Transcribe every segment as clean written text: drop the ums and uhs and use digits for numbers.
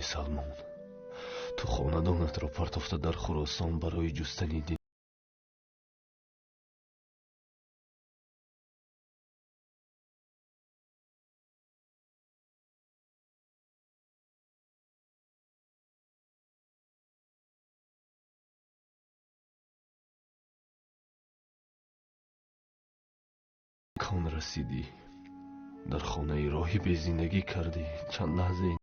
سلمان، تو خاندانت را پرتافته در خراسان برای جستنی دین کان رسیدی. در خانه راهب زندگی کردی. چند لحظه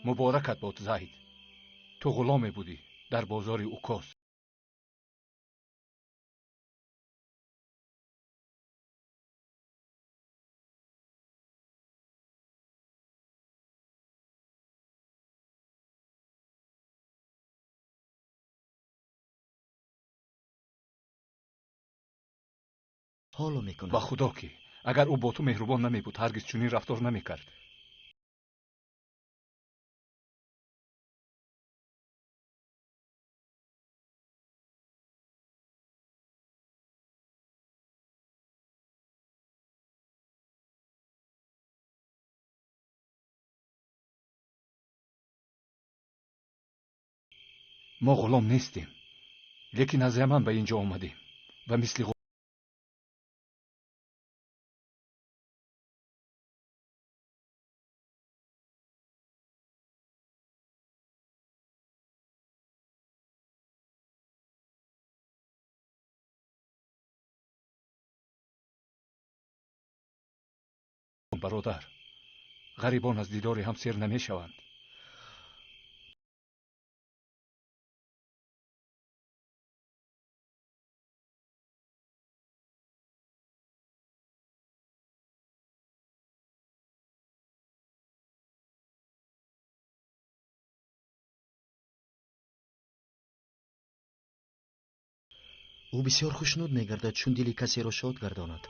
مبارکت باد زید. تو غلامی بودی در بازار اوکاس. حالو میکنم. با خدا که اگر او با تو مهربان نمی بود هرگز چنین رفتار نمی کرد. ما غلام نیستیم، لیکن از یمن به اینجا آمدیم و مثل برادر غریبان از دیدار هم سیر نمی شوند. او بسیار خوشنود میگردد چون دل کسی را شاد گرداند.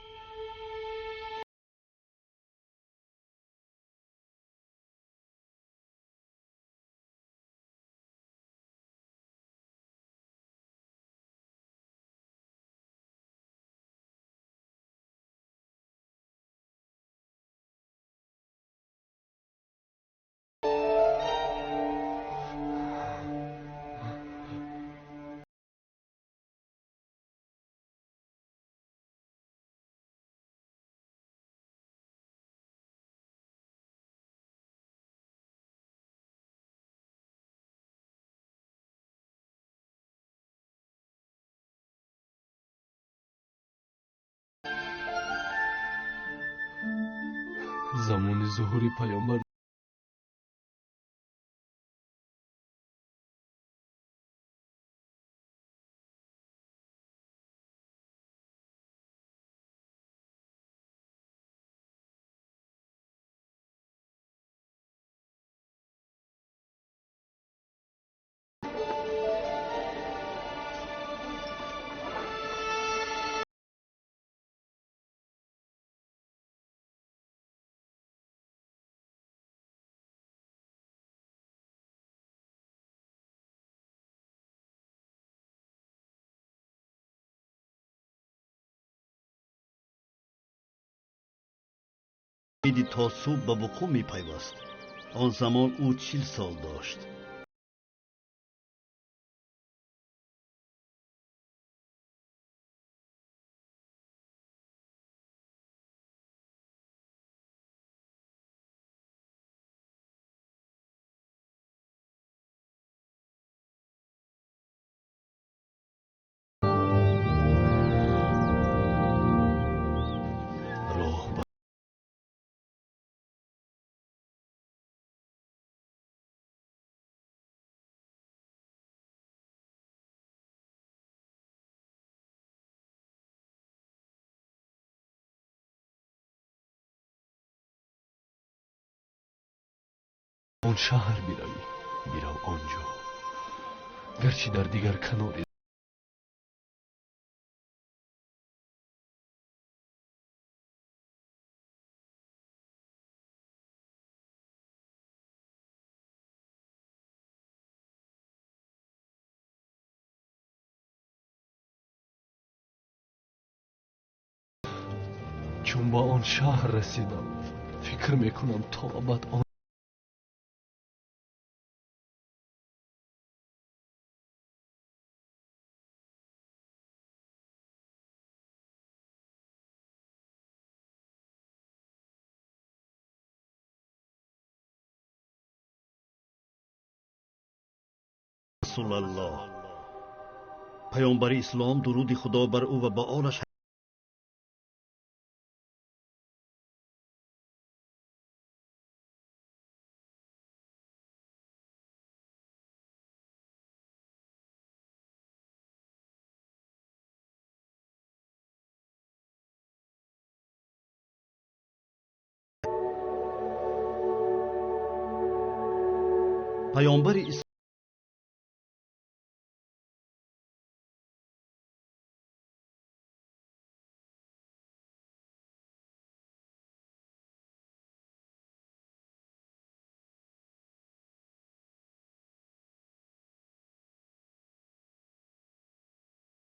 زمان ظهور پیامبر میدی تا صبح به وقوع میپیوست. آن زمان او 40 سال داشت. آن شهر بیرو آنجا، گرچه در دیگر کناری. چون با آن شهر رسیدم، فکر میکنم تا ابد آن رسول الله پیامبر اسلام درود خدا بر او و با آلش پیامبر اسلام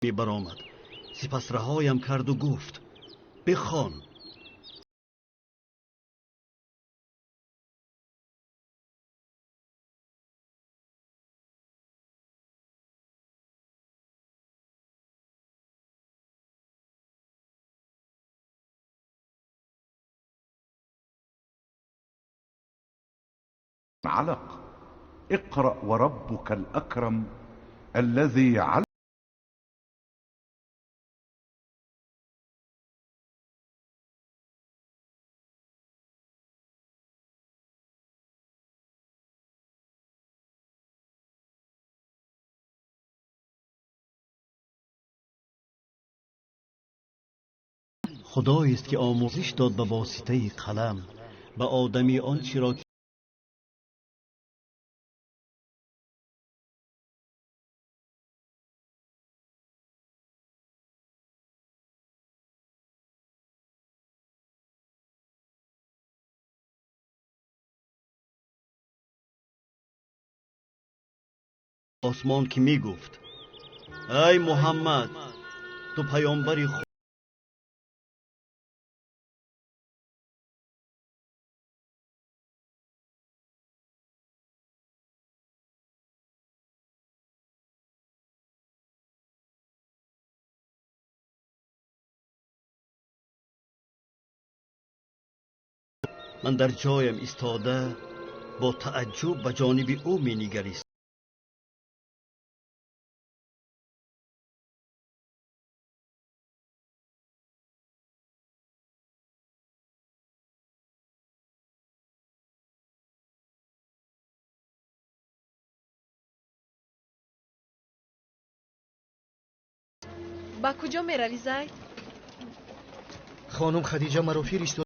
می برآمد. سپس رهایم کرد و گفت بخوان. علق اقرأ وربك الأكرم الذي علم. خدایی است که آموزش داد به واسطه قلم به آدمی آنچه را که آسمان که می گفت ای محمد تو پیامبری خدا. من در جایم ایستاده با تعجب به جانب او می نگریستم. با کجا می روی زید؟ خانم خدیجه مرا فرستاد.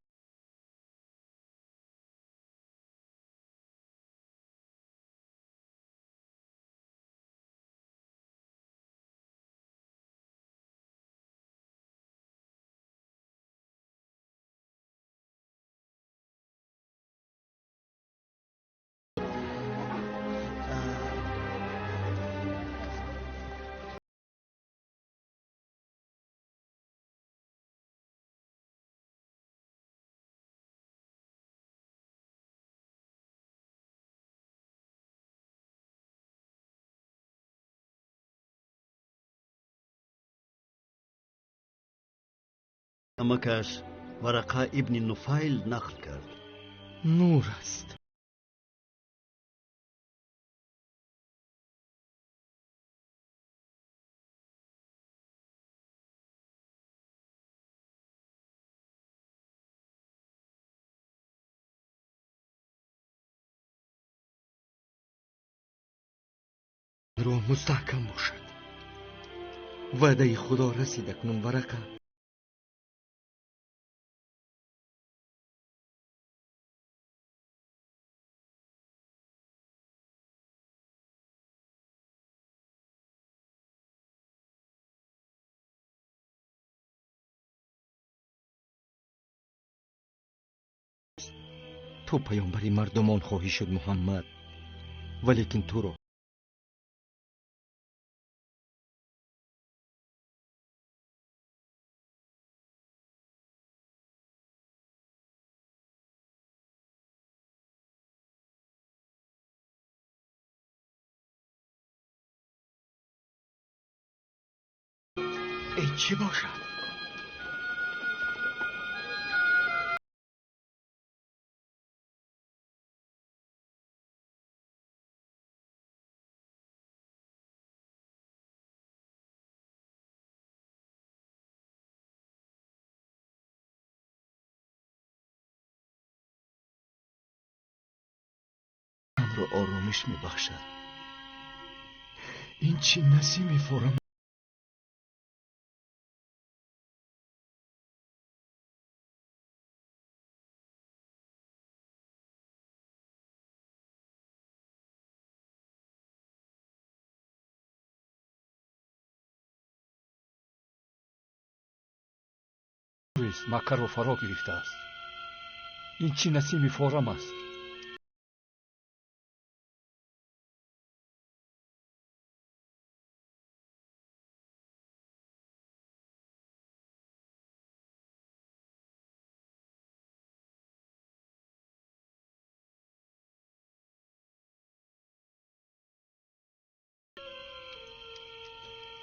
نمکش ورقه ابن نفیل نقل کرد. نور است. رو مستحکم باشد. وعده خدا رسید. اکنون ورقه تو پیامبری مردمان خواهی شد محمد، ولیکن تو رو ای چی باشد؟ من رو آرامش میبخشد. این چی نسیمی فورم. تویست مکه رو فرا گرفته است. این چی نسیمی فورم است.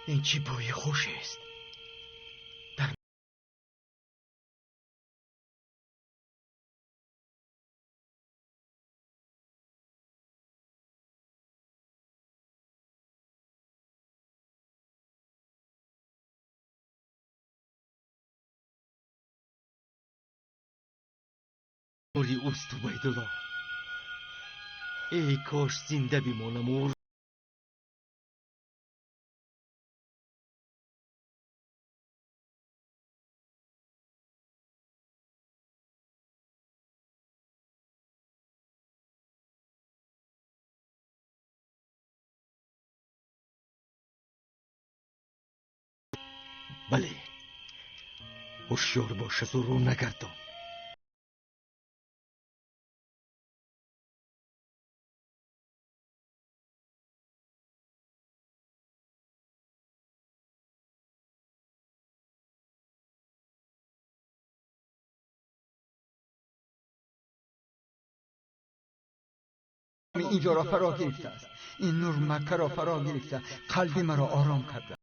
این چی بوی خوش است. موری اوست عبیدالله. ای کاش زنده بمانم و بله، هوشیار باش و رو نگردان. اینجا را فرا گرفته است. این نور مکه را فرا گرفته، قلب مرا آرام کرده.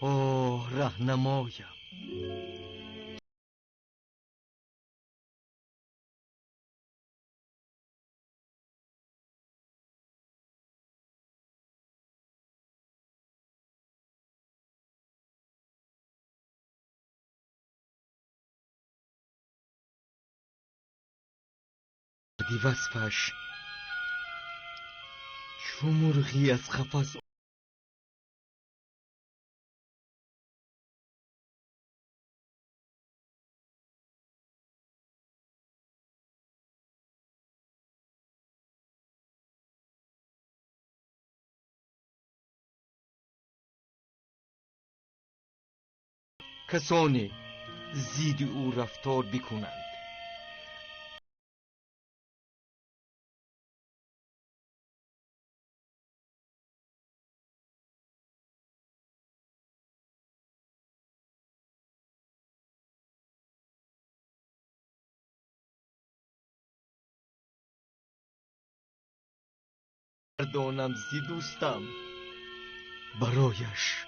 اوه رهنمایم. دی وصفش چو مرغی از قفس کسانی زید او رفتار بکنند. دانم زی دوستم برایش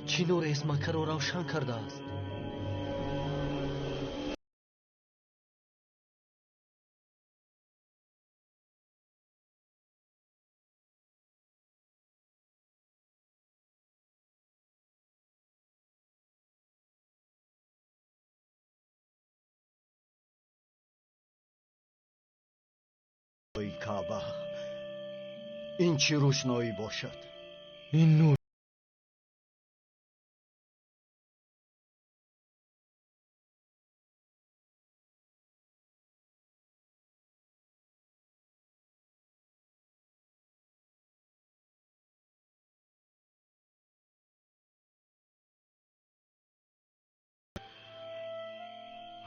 چی نوریست مکه را روشن کرده است؟ ای کعبه، این چی روشنایی باشد؟ این نور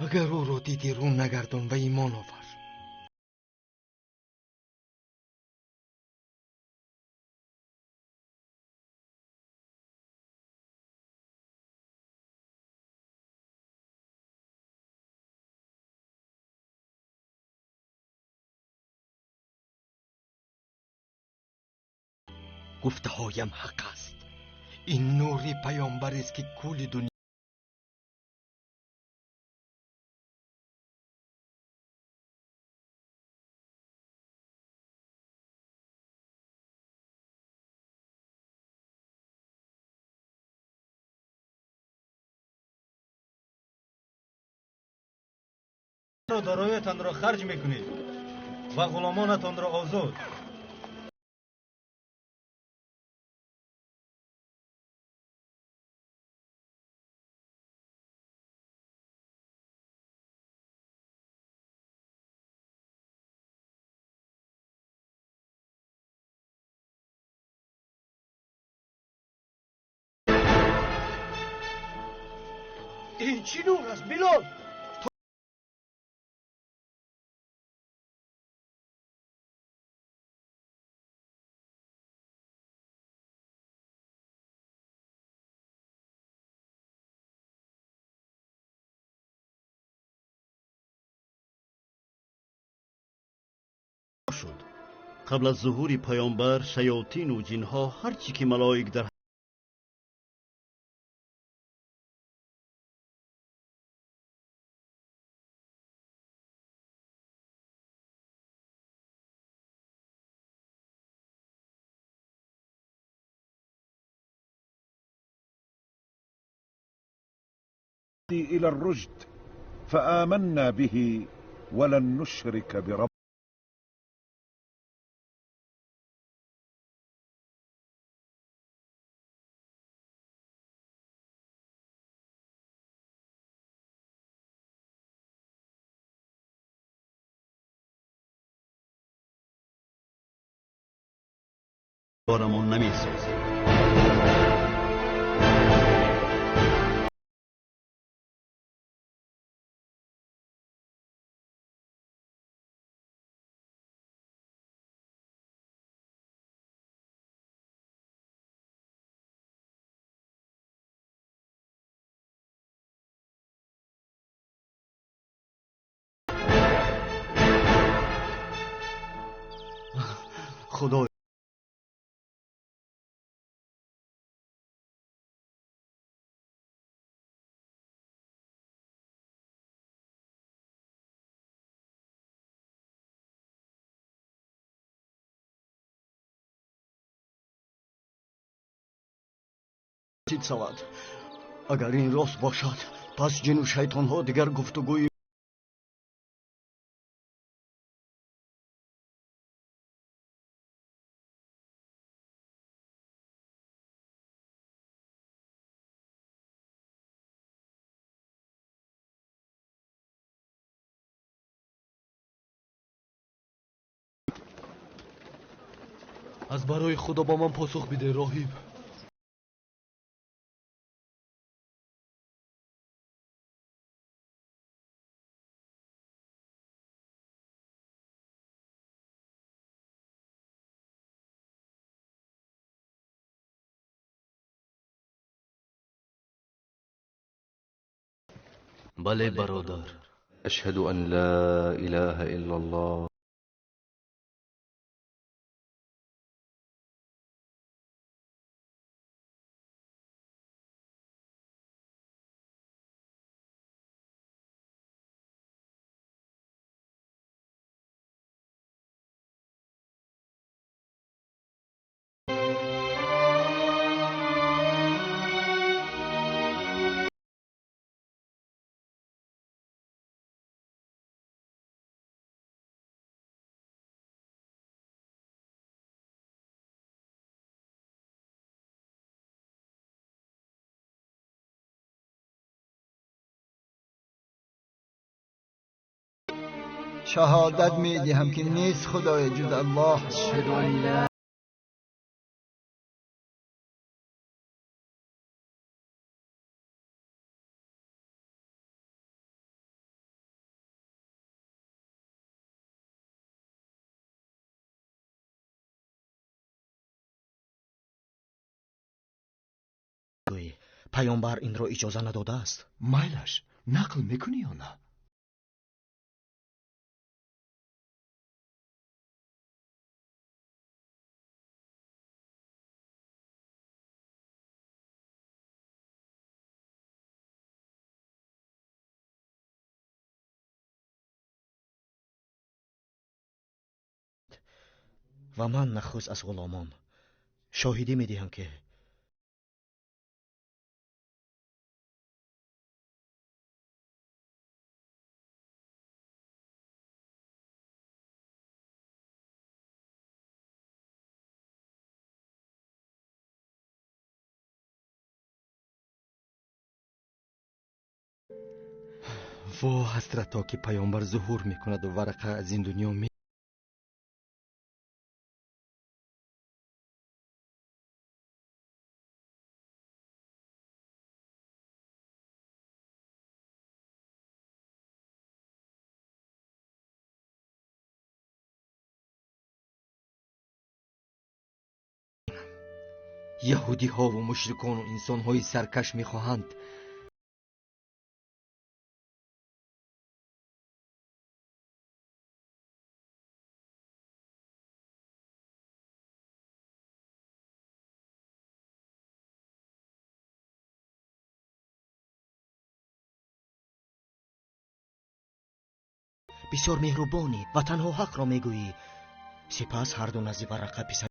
اگر او را دیدی رو نگردان و ایمان آور. گفته هایم حق است. این نوری پیامبری است که کل دنیا دارایتان را خرج میکنید و غلامانتان را آزاد. این چی نور است بلال؟ شد قبل از ظهور پیامبر شیاطین و جنها هرچی که ملائک در إلى الرشد فآمنا به ولن نشرك برب. بارمان نمی سازد. خدا چیت شود. اگر این راست باشد پس جن و شیطان ها دیگر گفتگوی از برای خدا با من پاسخ بده راهیب. بله برادر. اشهد ان لا اله الا الله شهادت میدهم که نیست خدای جز الله. اشهد ان لا پیامبر این را اجازه نداده است. مایلش نقل میکنی یا نه؟ و من نخست از غلامان شاهدی میدهم که وا حسرتا که پیامبر ظهور میکند و ورقه از این دنیا می یهودی ها و مشرکان و انسان های سرکش میخواهند بسیار مهربانی و تنها حق را میگویی. سپس هر دو نزد ورقه پسر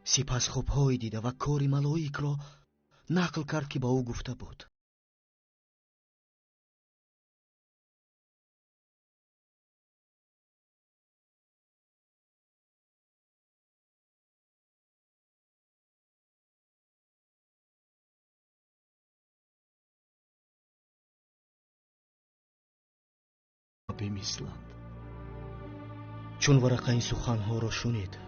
سپس خوابهای دیده و کار ملائک را نقل کرد که با او گفته بود. بمیسلند. چون ورقه این سخنها را شنید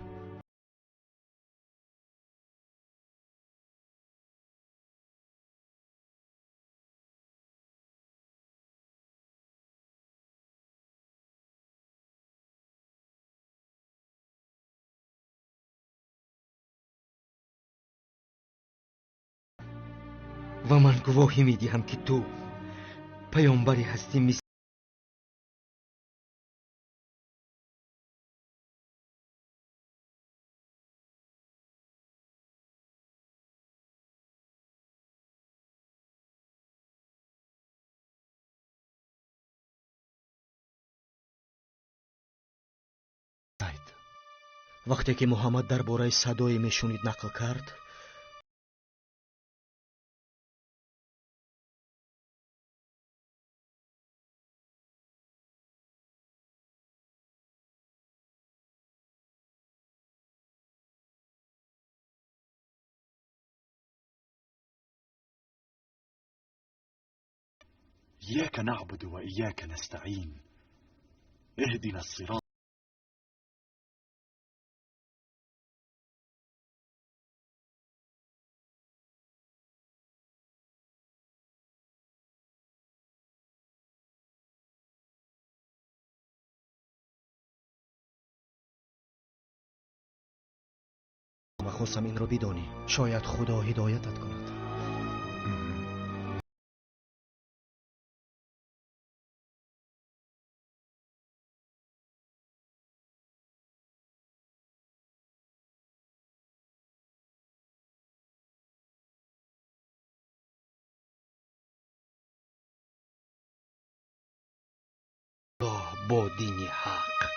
و من گواهی میدهم که تو پیامبری هستی مثل وقتی که محمد درباره صدای میشنید نقل کرد إياك نعبد وإياك نستعين اهدنا الصراط و خواستم این را بدانی شاید خدا هدایتت کند. با دین حق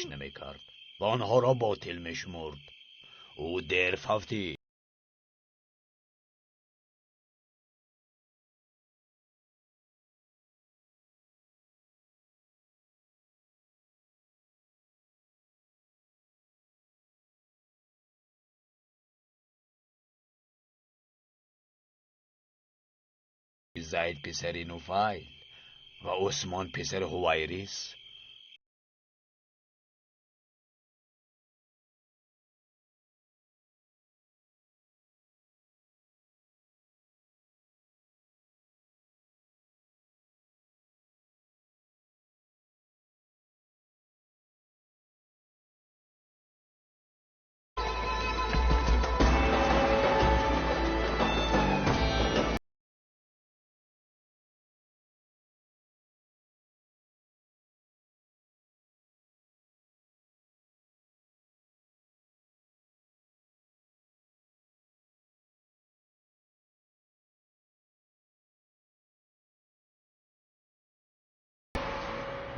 گوش نمیکرد و آنها را باطل میشمرد. او در فوتی زید پسر نوفیل و عثمان پسر هویرس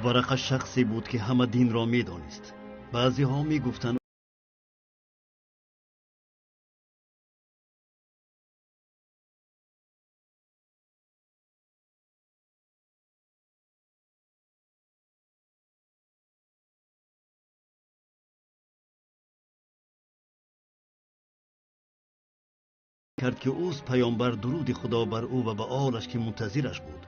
ورقه شخصی بود که همه دین را می دانست. بعضی ها می گفتند کرد که اوست پیامبر، درود خدا بر او و به آلش که منتظرش بود.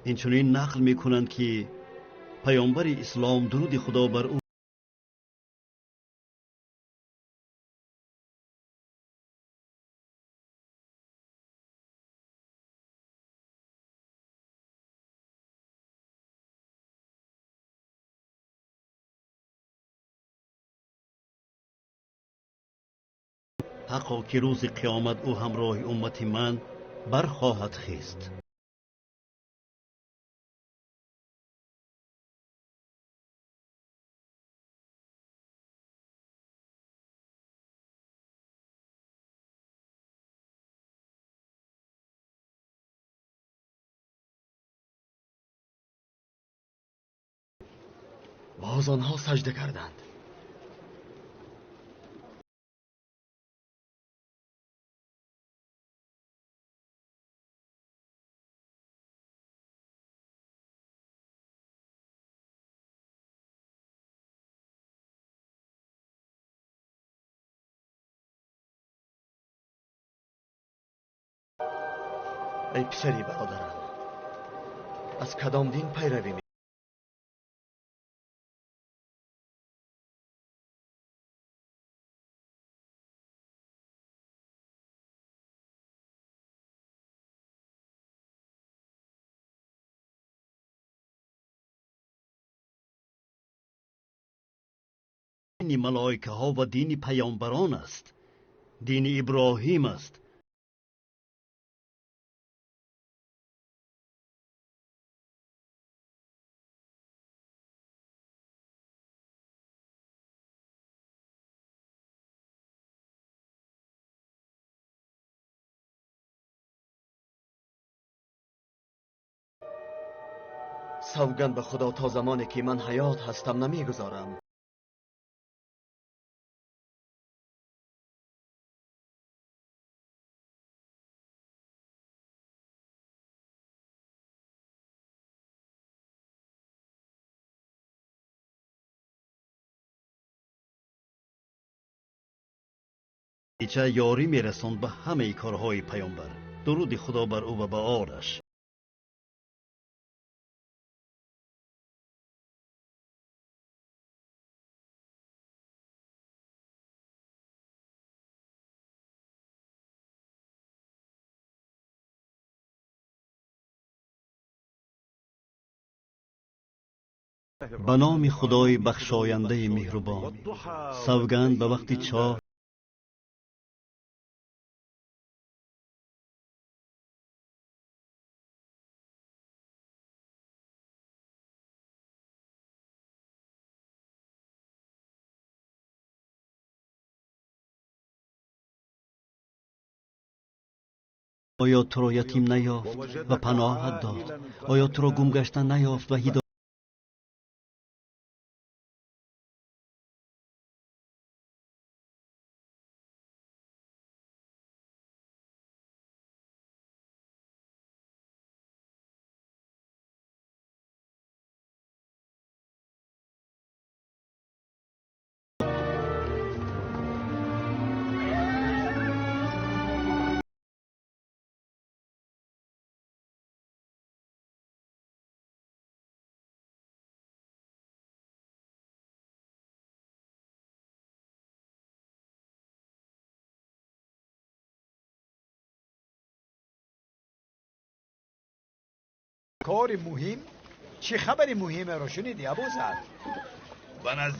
اینچنین نقل می کنند که پیامبر اسلام درود خدا بر او حقا که روز قیامت او همراه امت من برخواهد خیست. باز آنها سجده کردند. ای پسری برادرم، از کدام دین پیروی می؟ دین ملائکه ها و دین پیامبران است. دین ابراهیم است. سوگند به خدا تا زمانی که من حیات هستم نمیگذارم. ایچه یاری میرساند به همه کارهای پیامبر، درود خدا بر او و به آلش. به نام خدای بخشاینده مهربان. سوگند به وقتی چاه آیا تو را یتیم نیافت و پناهت داد؟ آیا تو را گم گشتن نیافت و هدایت؟ کار مهم؟ چه خبری مهمه را شنیدی ابوذر؟ به نظر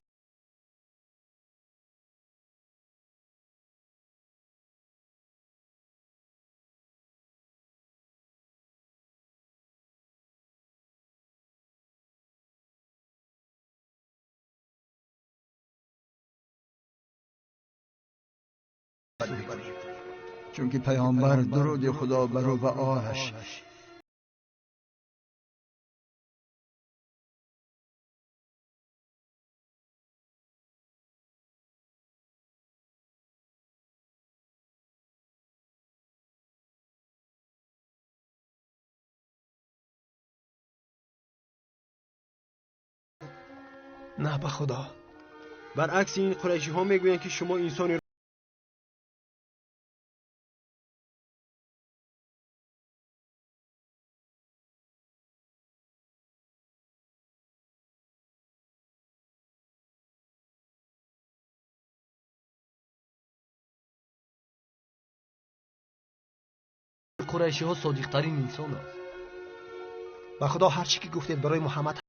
چون که پیامبر درود خدا بر او و آلش نه به خدا. برعکس این قریشی ها میگویند که شما انسانی قریشی ها صادق ترین انسان است. به خدا هر چی که گفتید برای محمد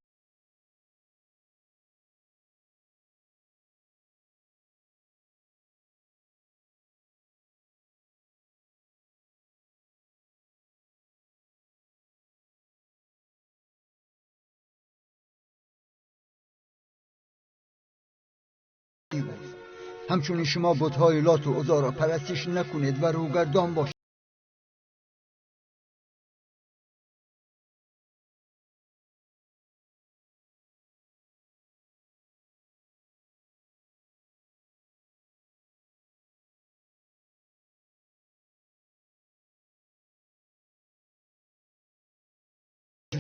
همچنین شما بت‌های لات و عزا را پرستش نکنید و روگردان باشید.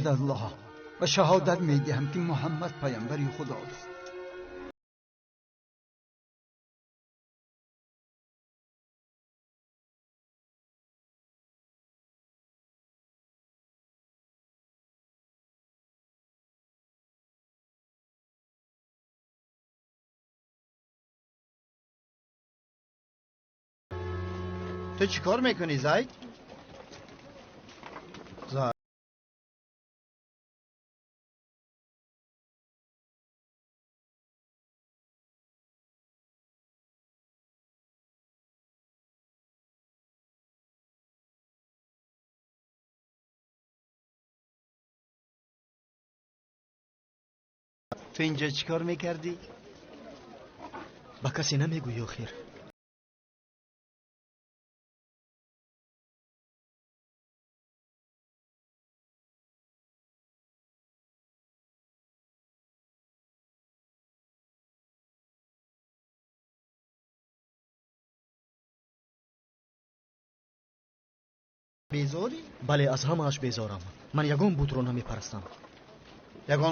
الله و شهادت میدهم که محمد پیامبری خداست. تو چی کار میکنی زید؟ تو اینجا چی کار میکردی؟ با کسی نمیگوی آخر. بیزاری؟ بله از همه‌اش بیزارم. من یگان بت رو نمیپرستم. یگان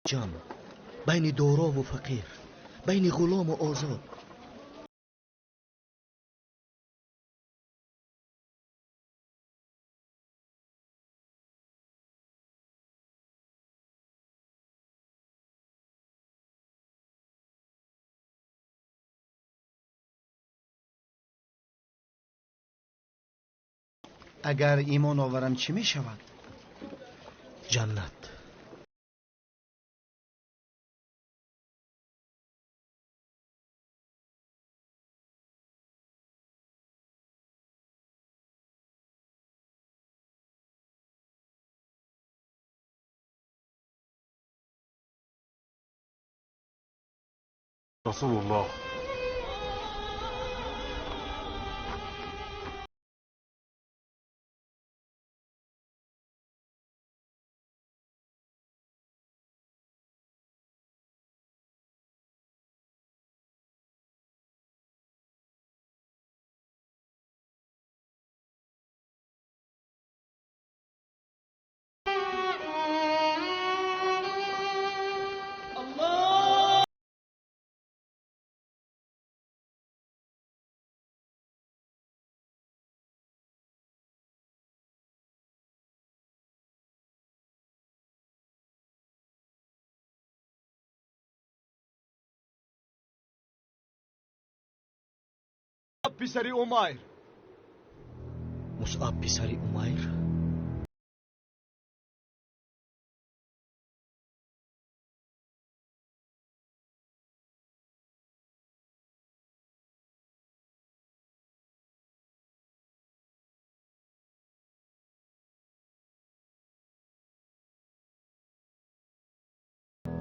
جان بین دارا و فقیر، بین غلام و آزاد. اگر ایمان آورم چی میشود؟ جنت. رسول الله. پسری اومایر. مصعب پسری اومایر.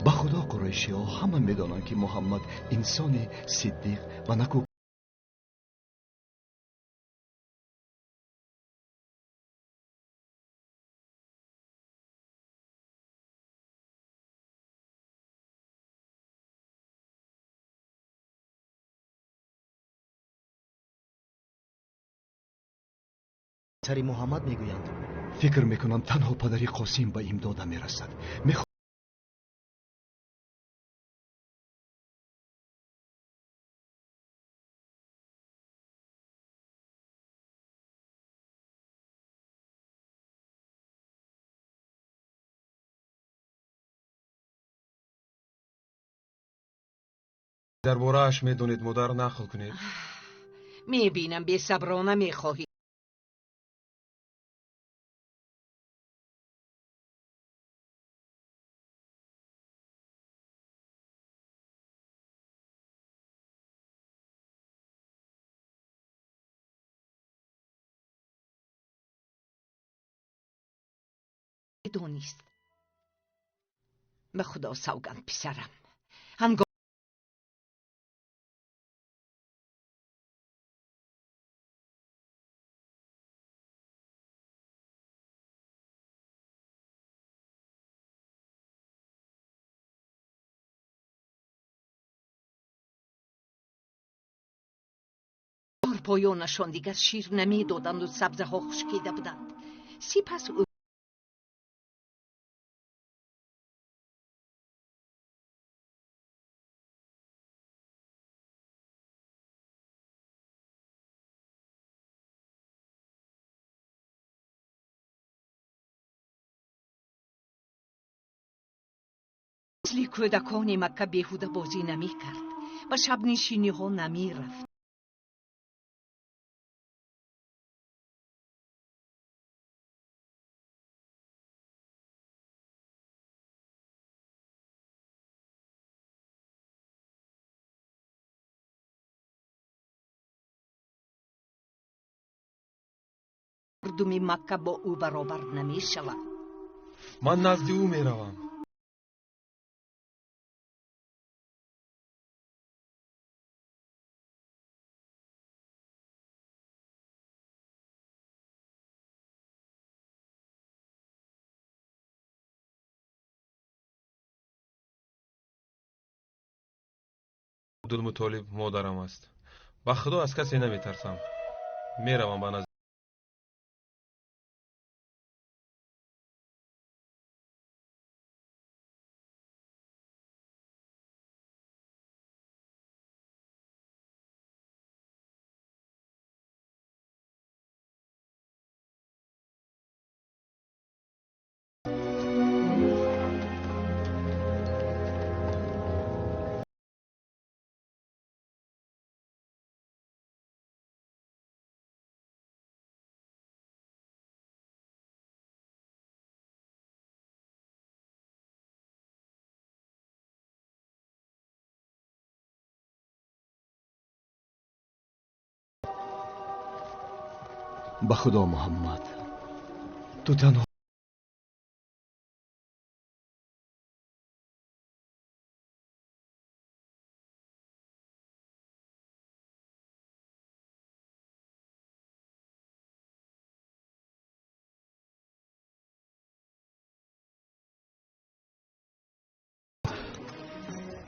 به خدا قریشی ها همه میدانند که محمد انسان صدیق و نکو پسری محمد میگویند. فکر میکنم تنها پدری قاسم به امداد میرسد. درباره اش میدونید مادر نقل کنید. میبینم بی صبرانه میخواهی. دونیست. به خدا سوگند پسرم. هنگام پایانشان دیگر شیر نمیدادند و سبزه ها خشکیده بودند. سپس او مثل کودکان مکه بیهوده بازی نمی کرد و شب نشینی ها نمی رفت. مردم مکه با او برابر نمی شود. من نزد او میروم. عبدالمطالب مادرم است. به خدا از کسی نمیترسم. میروم به نزد به خدا محمد تو تنها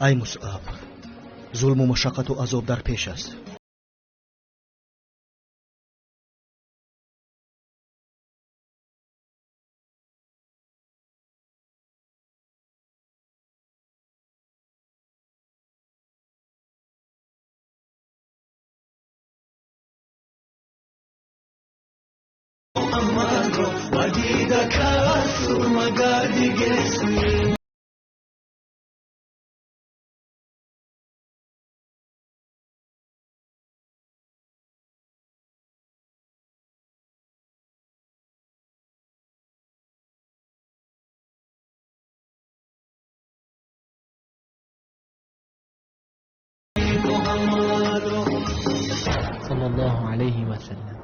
ای مصعب، ظلم و مشقت و عذاب در پیش است. صلی الله علیه و سلم.